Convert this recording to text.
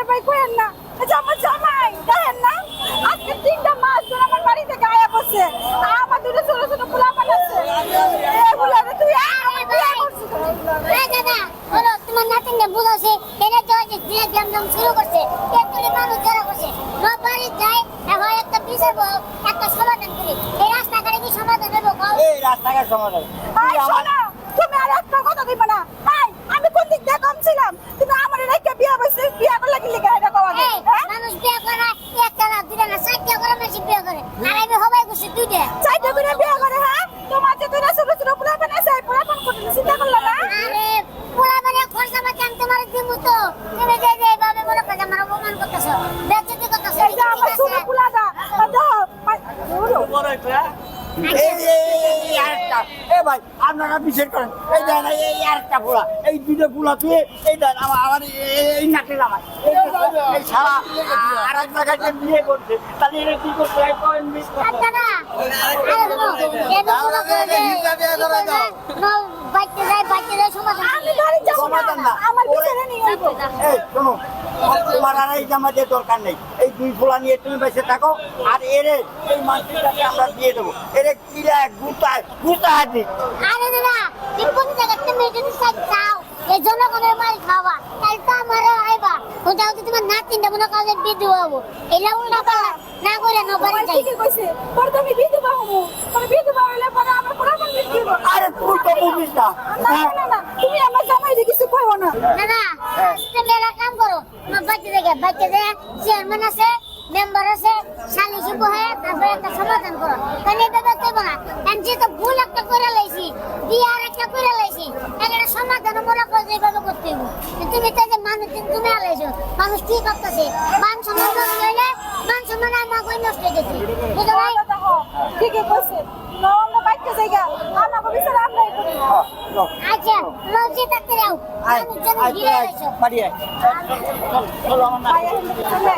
আরে ভাই কইেন না, এই যে আমার জামাই দেখেন না, আজকে 3টা মাস ধরে আমার বাড়িতে গায়া বসে, আমার দুটো ছোট ছোট পোলাপান আছে, এগুলো তুই আমার বিয়ে করছিস। এই দাদা বলো তোমার নাতিনে বুঝাছে কেন তো যে দিয়ে জমজম শুরু করছে এতগুলি মানুষ জড়ো করছে বাড়ি যায় এখন একটা বিচার একটা সমাধান করি এই রাস্তাঘাটে কি সমাধান হবে কও এই রাস্তাঘাট সমাধান আই শোনা, তুমি আর একটা কথা দিবা না। আই আমি কোন দিক দিয়ে কম ছিলাম, তুমি আমার রেখে বিয়ে বসে বিয়ে করলে কি লিখে এটা কওয়া এই মানুষ বিয়ে করে একটা না দুইটা না চারটা করে বেশি বিয়ে করে আর আমি হবাই করছি দুইটা চাইতে করে বিয়ে করে। হ্যাঁ তোমার যে দুটো ছোট ছোট পোলাপান আছে, এই পোলাপান করতে চিন্তা করলা না? আরে পোলা মানে খরচা মাকে আমি তোমার দিমু তো তুমি যে যে এইভাবে মনে করে আমার অপমান করতেছো বেজ্জতি করতেছো এই যে আমার ছোট পোলাটা দেখো বড় একটা এই আরেকটা এ ভাই আপনারা বিচার করেন এই দেন এই আরেকটা পোলা এই দুটো পোলা তুই এই দেন আমার এই নাকের আমার এই সারা আর এক জায়গায় যে বিয়ে করছে তাহলে এরা কি করছে পয়েন্ট মিস আচ্ছা না আরে শোনো এত বড় করে বাইতে যায় সমাধান আমি বাড়ি যাবো সমাধান না, না। আমার বিচারে নিয়ে আইবো। এই শোনো তোমার আর এই জামাতে দরকার নেই এই দুই পোলা নিয়ে তুমি বেঁচে থাকো আর এরে এই মানসিকটাকে আমরা দিয়ে দেবো এরে কিরা গুতা হাতি আরে দাদা বিপদের জায়গা তুমি যদি চাও এই জনগণের মাল খাওয়া তাই তো আমার আইবা কোথাও তো তোমার নাতিনটা মনে কাজে বিধু হবো এলা উল্টা পাল্টা না করে না বাড়ি আমার যাই ঠিকই কইছে, পরে তো আমি বিধবা হবো, আমি বিধবা হইলে পরে আমার পোলাপান বিক্রি করবো। আরে তুই তো বুঝিস না না, তুমি আমার জামাইরে কিছু কইও না। দাদা তুমি একটা কাম করো আমার বাচ্চা দেখে চেয়ারম্যান আছে মেম্বার আছে সালিশি বহে তারপরে একটা সমাধান করো তাহলে দাদা কইব না আমি যেহেতু ভুল একটা করে লাইছি দিয়ে আর একটা করে লাইছি একটা সমাধান মনে করে যেভাবে করতে হইব তুমি তো যে মানুষ তুমি আলাইছো মানুষ কি করতেছে মান সম্মান হইলে মান সম্মান আমার কই নষ্ট হয়ে গেছে বুঝো ভাই দেখো ঠিকই কইছে, নরম বাইতে জায়গা আমার বিচারে আমরাই করি। আচ্ছা লজ্জা থাকতে যাও মানুষ যেন ঘিরে রয়েছে বাড়ি চলো আমার না ভাই এখন চলে